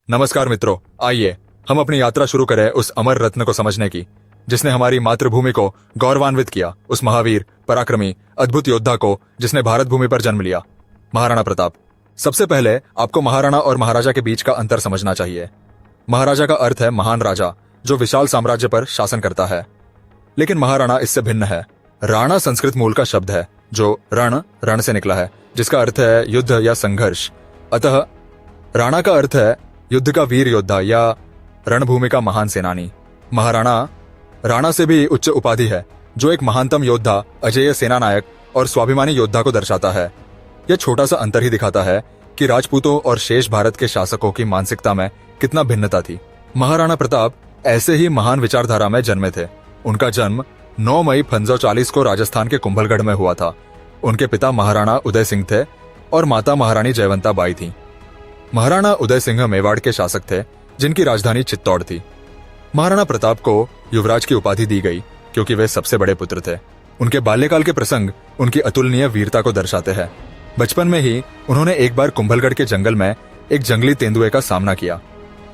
नमस्कार मित्रों, आइए हम अपनी यात्रा शुरू करें उस अमर रत्न को समझने की जिसने हमारी मातृभूमि को गौरवान्वित किया, उस महावीर, पराक्रमी, अद्भुत योद्धा को जिसने भारत भूमि पर जन्म लिया, महाराणा प्रताप। सबसे पहले आपको महाराणा और महाराजा के बीच का अंतर समझना चाहिए। महाराजा का अर्थ है महान राजा जो विशाल साम्राज्य पर शासन करता है, लेकिन महाराणा इससे भिन्न है। राणा संस्कृत मूल का शब्द है जो रण से निकला है, जिसका अर्थ है युद्ध या संघर्ष। अतः राणा का अर्थ है युद्ध का वीर योद्धा या रणभूमि का महान सेनानी। महाराणा राणा से भी उच्च उपाधि है जो एक महानतम योद्धा, अजेय सेनानायक और स्वाभिमानी योद्धा को दर्शाता है। यह छोटा सा अंतर ही दिखाता है कि राजपूतों और शेष भारत के शासकों की मानसिकता में कितना भिन्नता थी। महाराणा प्रताप ऐसे ही महान विचारधारा में जन्मे थे। उनका जन्म 9 मई 1540 को राजस्थान के कुंभलगढ़ में हुआ था। उनके पिता महाराणा उदय सिंह थे और माता महारानी जयवंता बाई थी। महाराणा उदय सिंह मेवाड़ के शासक थे जिनकी राजधानी चित्तौड़ थी। महाराणा प्रताप को युवराज की उपाधि दी गई क्योंकि वे सबसे बड़े पुत्र थे। उनके बाल्यकाल के प्रसंग उनकी अतुलनीय वीरता को दर्शाते हैं। बचपन में ही उन्होंने एक बार कुंभलगढ़ के जंगल में एक जंगली तेंदुए का सामना किया,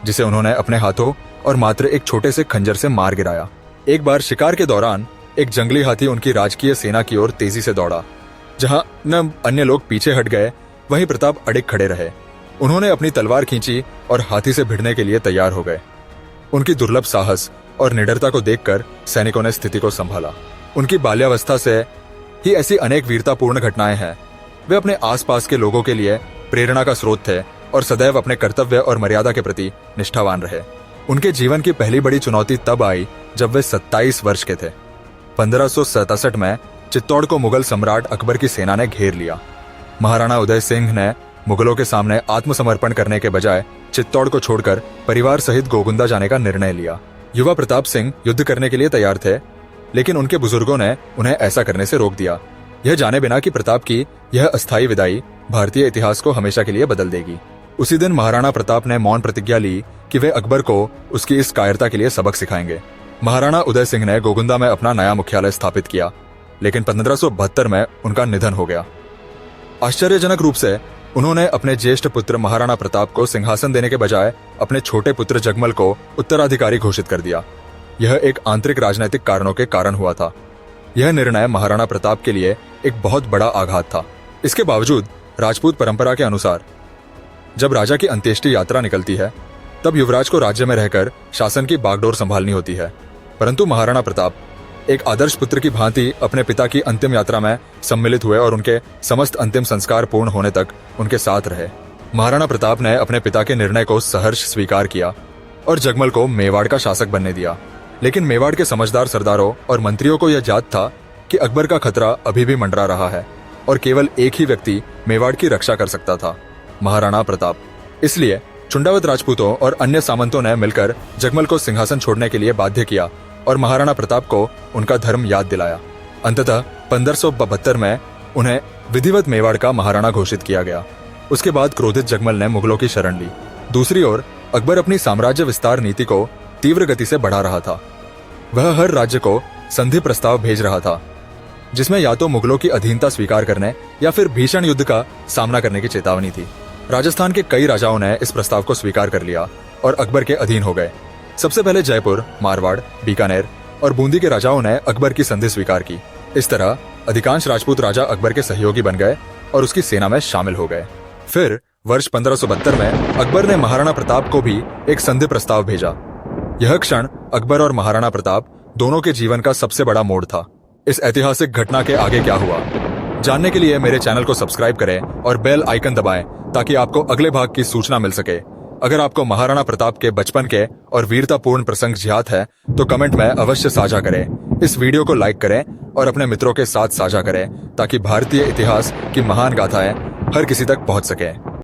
जिसे उन्होंने अपने हाथों और मात्र एक छोटे से खंजर से मार गिराया। एक बार शिकार के दौरान एक जंगली हाथी उनकी राजकीय सेना की ओर तेजी से दौड़ा। जहां न अन्य लोग पीछे हट गए, वहीं प्रताप अडिग खड़े रहे। उन्होंने अपनी तलवार खींची और हाथी से भिड़ने के लिए तैयार हो गए। उनकी दुर्लभ साहस और निडरता को देखकर सैनिकों ने स्थिति को संभाला। उनकी बाल्यावस्था से ही ऐसी अनेक वीरतापूर्ण घटनाएं हैं। वे अपने आसपास के लोगों के लिए प्रेरणा का स्रोत थे और सदैव अपने कर्तव्य और मर्यादा के प्रति निष्ठावान रहे। उनके जीवन की पहली बड़ी चुनौती तब आई जब वे 27 वर्ष के थे। 1567 में चित्तौड़ को मुगल सम्राट अकबर की सेना ने घेर लिया। महाराणा उदय सिंह ने मुगलों के सामने आत्मसमर्पण करने के बजाय चित्तौड़ को छोड़कर परिवार सहित गोगुंदा जाने का निर्णय लिया। युवा प्रताप सिंह युद्ध करने के लिए तैयार थे, लेकिन उनके बुजुर्गों ने उन्हें ऐसा करने से रोक दिया, यह जाने बिना कि प्रताप की यह अस्थायी विदाई भारतीय इतिहास को हमेशा के लिए बदल देगी। उसी दिन महाराणा प्रताप ने मौन प्रतिज्ञा ली कि वे अकबर को उसकी इस कायरता के लिए सबक सिखाएंगे। महाराणा उदय सिंह ने गोगुंदा में अपना नया मुख्यालय स्थापित किया, लेकिन 1572 में उनका निधन हो गया। आश्चर्यजनक रूप से उन्होंने अपने ज्येष्ठ पुत्र महाराणा प्रताप को सिंहासन देने के बजाय अपने छोटे पुत्र जगमल को उत्तराधिकारी घोषित कर दिया। यह एक आंतरिक राजनीतिक कारणों के कारण हुआ था। यह निर्णय महाराणा प्रताप के लिए एक बहुत बड़ा आघात था। इसके बावजूद राजपूत परंपरा के अनुसार जब राजा की अंत्येष्टि यात्रा निकलती है, तब युवराज को राज्य में रहकर शासन की बागडोर संभालनी होती है। परंतु महाराणा प्रताप एक आदर्श पुत्र की भांति अपने पिता की अंतिम यात्रा में सम्मिलित हुए और उनके समस्त अंतिम संस्कार पूर्ण होने तक उनके साथ रहे। महाराणा प्रताप ने अपने पिता के निर्णय को सहर्ष स्वीकार किया और जगमल को मेवाड़ का शासक बनने दिया। लेकिन मेवाड़ के समझदार सरदारों और मंत्रियों को यह जात था कि अकबर का खतरा अभी भी मंडरा रहा है और केवल एक ही व्यक्ति मेवाड़ की रक्षा कर सकता था, महाराणा प्रताप। इसलिए चुंडावत राजपूतों और अन्य सामंतों ने मिलकर जगमल को सिंहासन छोड़ने के लिए बाध्य किया और महाराणा प्रताप को उनका धर्म याद दिलाया। अंततः 1572 में उन्हें विधिवत मेवाड़ का महाराणा घोषित किया गया। उसके बाद क्रोधित जगमल ने मुगलों की शरण ली। दूसरी ओर अकबर अपनी साम्राज्य विस्तार नीति को तीव्र गति से बढ़ा रहा था। वह हर राज्य को संधि प्रस्ताव भेज रहा था, जिसमें या तो मुगलों की अधीनता स्वीकार करने या फिर भीषण युद्ध का सामना करने की चेतावनी थी। राजस्थान के कई राजाओं ने इस प्रस्ताव को स्वीकार कर लिया और अकबर के अधीन हो गए। सबसे पहले जयपुर, मारवाड़, बीकानेर और बूंदी के राजाओं ने अकबर की संधि स्वीकार की। इस तरह अधिकांश राजपूत राजा अकबर के सहयोगी बन गए और उसकी सेना में शामिल हो गए। फिर वर्ष 1572 में अकबर ने महाराणा प्रताप को भी एक संधि प्रस्ताव भेजा। यह क्षण अकबर और महाराणा प्रताप दोनों के जीवन का सबसे बड़ा मोड़ था। इस ऐतिहासिक घटना के आगे क्या हुआ, जानने के लिए मेरे चैनल को सब्सक्राइब करें और बेल आइकन दबाएं ताकि आपको अगले भाग की सूचना मिल सके। अगर आपको महाराणा प्रताप के बचपन के और वीरतापूर्ण प्रसंग ज्ञात है तो कमेंट में अवश्य साझा करें। इस वीडियो को लाइक करें और अपने मित्रों के साथ साझा करें ताकि भारतीय इतिहास की महान गाथाएं हर किसी तक पहुंच सकें।